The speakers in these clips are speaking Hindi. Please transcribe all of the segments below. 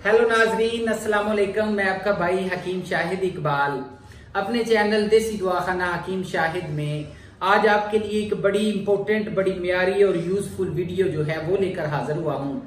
हेलो नाजरीन, अस्सलाम वालेकुम। मैं आपका भाई हकीम शाहिद इकबाल अपने चैनल देसी दवाखाना हकीम शाहिद में आज आपके लिए एक बड़ी इंपॉर्टेंट, बड़ी म्यारी और यूजफुल वीडियो जो है वो लेकर हाजिर हुआ हूँ।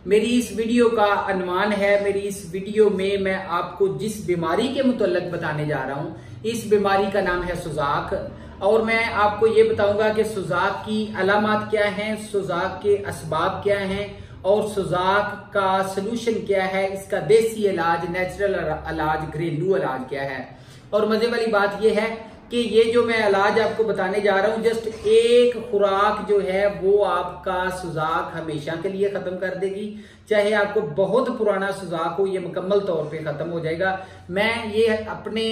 मेरी इस वीडियो का अनवान है, मेरी इस वीडियो में मैं आपको जिस बीमारी के मुतल्लिक बताने जा रहा हूँ, इस बीमारी का नाम है सुजाक। और मैं आपको ये बताऊंगा कि सुजाक की अलामात क्या हैं, सुजाक के असबाब क्या हैं और सुजाक का सलूशन क्या है, इसका देसी इलाज, नेचुरल इलाज, घरेलू इलाज क्या है। और मजे वाली बात यह है कि ये जो मैं इलाज आपको बताने जा रहा हूं, जस्ट एक खुराक जो है वो आपका सुजाक हमेशा के लिए खत्म कर देगी। चाहे आपको बहुत पुराना सुजाक हो, ये मुकम्मल तौर पे खत्म हो जाएगा। मैं ये अपने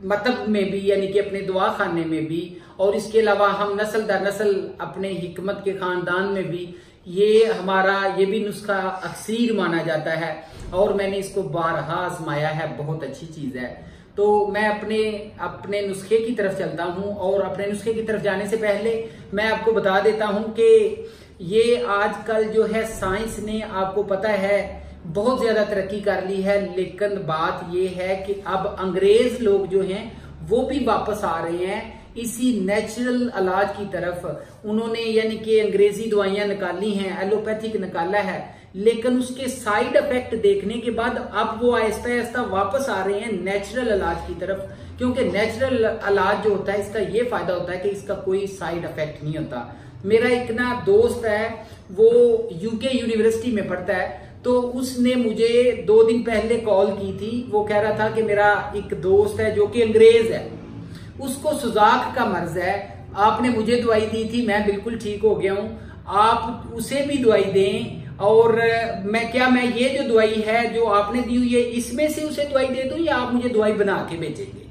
मतब में भी, यानी कि अपने दुआ खाने में भी, और इसके अलावा हम नस्ल दर नस्ल अपने हिकमत के खानदान में भी ये भी नुस्खा अक्सीर माना जाता है और मैंने इसको बारहा आजमाया है। बहुत अच्छी चीज है। तो मैं अपने नुस्खे की तरफ चलता हूं और अपने नुस्खे की तरफ जाने से पहले मैं आपको बता देता हूं कि ये आजकल जो है साइंस ने, आपको पता है, बहुत ज्यादा तरक्की कर ली है। लेकिन बात ये है कि अब अंग्रेज लोग जो हैं वो भी वापस आ रहे हैं इसी नेचुरल इलाज की तरफ। उन्होंने यानी कि अंग्रेजी दवाइयां निकाली हैं, एलोपैथिक निकाला है, लेकिन उसके साइड इफेक्ट देखने के बाद अब वो आहिस्ता आहिस्ता वापस आ रहे हैं नेचुरल इलाज की तरफ। क्योंकि नेचुरल इलाज जो होता है, इसका ये फायदा होता है कि इसका कोई साइड इफेक्ट नहीं होता। मेरा एक ना दोस्त है, वो यूके यूनिवर्सिटी में पढ़ता है, तो उसने मुझे 2 दिन पहले कॉल की थी। वो कह रहा था कि मेरा एक दोस्त है जो कि अंग्रेज है, उसको सुजाक का मर्ज है, आपने मुझे दवाई दी थी, मैं बिल्कुल ठीक हो गया हूं, आप उसे भी दवाई दें। और मैं ये जो दवाई है जो आपने दी हुई है, इसमें से उसे दवाई दे दूं या आप मुझे दवाई बना के भेजेंगे?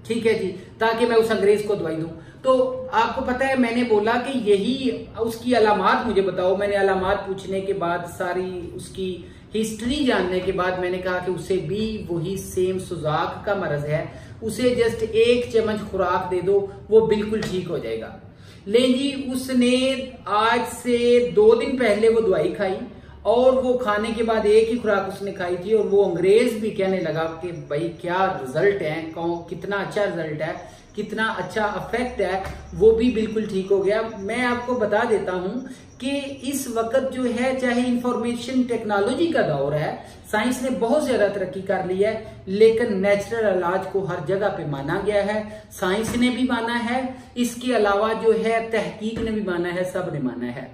ठीक है जी, ताकि मैं उस अंग्रेज को दवाई दूं। तो आपको पता है, मैंने बोला कि यही उसकी अलामात मुझे बताओ। मैंने अलामात पूछने के बाद, सारी उसकी हिस्ट्री जानने के बाद, मैंने कहा कि उसे भी वही सेम सुजाक का मर्ज है, उसे जस्ट 1 चम्मच खुराक दे दो, वो बिल्कुल ठीक हो जाएगा। लेकिन जी, उसने आज से 2 दिन पहले वो दवाई खाई और वो खाने के बाद एक ही खुराक उसने खाई थी और वो अंग्रेज भी कहने लगा कि भाई क्या रिजल्ट है, कितना अच्छा रिजल्ट है, कितना अच्छा इफेक्ट है, वो भी बिल्कुल ठीक हो गया। मैं आपको बता देता हूं कि इस वक्त जो है, चाहे इंफॉर्मेशन टेक्नोलॉजी का दौर है, साइंस ने बहुत ज्यादा तरक्की कर ली है, लेकिन नेचुरल इलाज को हर जगह पे माना गया है। साइंस ने भी माना है, इसके अलावा जो है तहकीक ने भी माना है, सब ने माना है।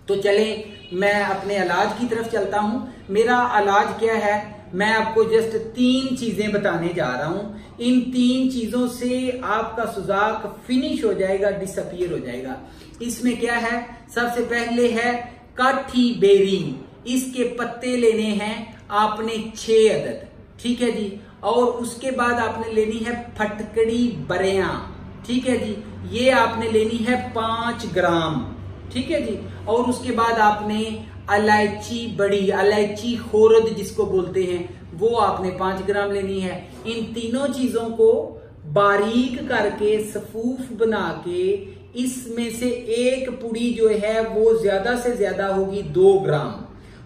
तो चले मैं अपने इलाज की तरफ चलता हूं। मेरा इलाज क्या है, मैं आपको जस्ट 3 चीजें बताने जा रहा हूं। इन 3 चीजों से आपका सुजाक फिनिश हो जाएगा, डिसअपीयर हो जाएगा। इसमें क्या है, सबसे पहले है काठी बेरी। इसके पत्ते लेने हैं आपने 6 अदद, ठीक है जी। और उसके बाद आपने लेनी है फटकड़ी बरेया, ठीक है जी, ये आपने लेनी है 5 ग्राम, ठीक है जी। और उसके बाद आपने इलायची बड़ी, इलायची खोरद जिसको बोलते हैं, वो आपने 5 ग्राम लेनी है। इन तीनों चीजों को बारीक करके सफूफ बना के, इसमें से एक पुड़ी जो है वो ज्यादा से ज्यादा होगी 2 ग्राम,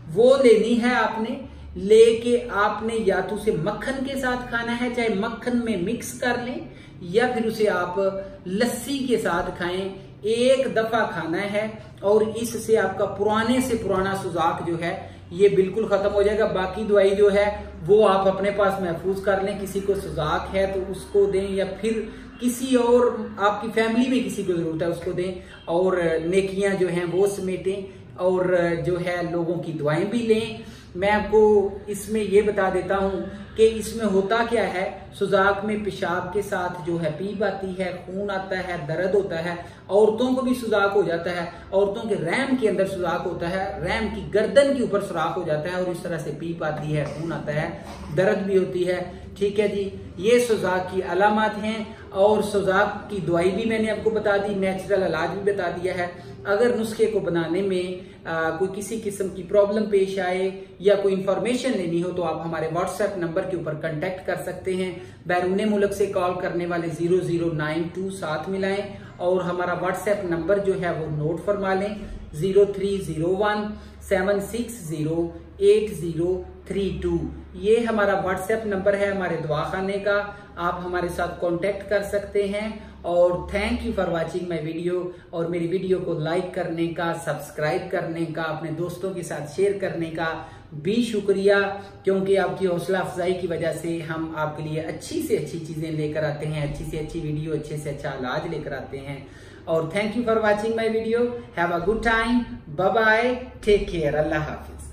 वो लेनी है आपने। लेके आपने या तो उसे मक्खन के साथ खाना है, चाहे मक्खन में मिक्स कर लें, या फिर उसे आप लस्सी के साथ खाएं। 1 दफा खाना है और इससे आपका पुराने से पुराना सुजाक जो है ये बिल्कुल खत्म हो जाएगा। बाकी दवाई जो है वो आप अपने पास महफूज कर लें। किसी को सुजाक है तो उसको दें, या फिर किसी और आपकी फैमिली में किसी को जरूरत है उसको दें, और नेकियां जो हैं वो समेटें, और जो है लोगों की दुआएं भी लें। मैं आपको इसमें ये बता देता हूं कि इसमें होता क्या है। सुजाक में पेशाब के साथ जो है पीप आती है, खून आता है, दर्द होता है। औरतों को भी सुजाक हो जाता है, औरतों के रैम के अंदर सुजाक होता है, रैम की गर्दन के ऊपर सुराख हो जाता है और इस तरह से पीप आती है, खून आता है, दर्द भी होती है, ठीक है जी। ये सुजाक की अलामत हैं। और सुजाक की दवाई भी मैंने आपको बता दी, नेचुरल इलाज भी बता दिया है। अगर नुस्खे को बनाने में कोई किसी किस्म की प्रॉब्लम पेश आए या कोई इंफॉर्मेशन लेनी हो, तो आप हमारे व्हाट्सएप नंबर के ऊपर कांटेक्ट कर सकते हैं। बैरूने मुल्क से कॉल करने वाले 0092 साथ मिलाएं और हमारा व्हाट्सएप नंबर जो है वो नोट फरमा लें। 0301760832। ये हमारा व्हाट्सएप नंबर है हमारे दवाखाने का, आप हमारे साथ कांटेक्ट कर सकते हैं। और thank you for watching my video. और मेरी वीडियो को लाइक करने का, सब्सक्राइब करने का, अपने दोस्तों के साथ शेयर करने का भी शुक्रिया, क्योंकि आपकी हौसला अफजाई की वजह से हम आपके लिए अच्छी से अच्छी चीजें लेकर आते हैं, अच्छी से अच्छी वीडियो, अच्छे से अच्छा इलाज लेकर आते हैं। और thank you for watching my video. Have a good time, bye bye, take care, अल्लाह हाफिज।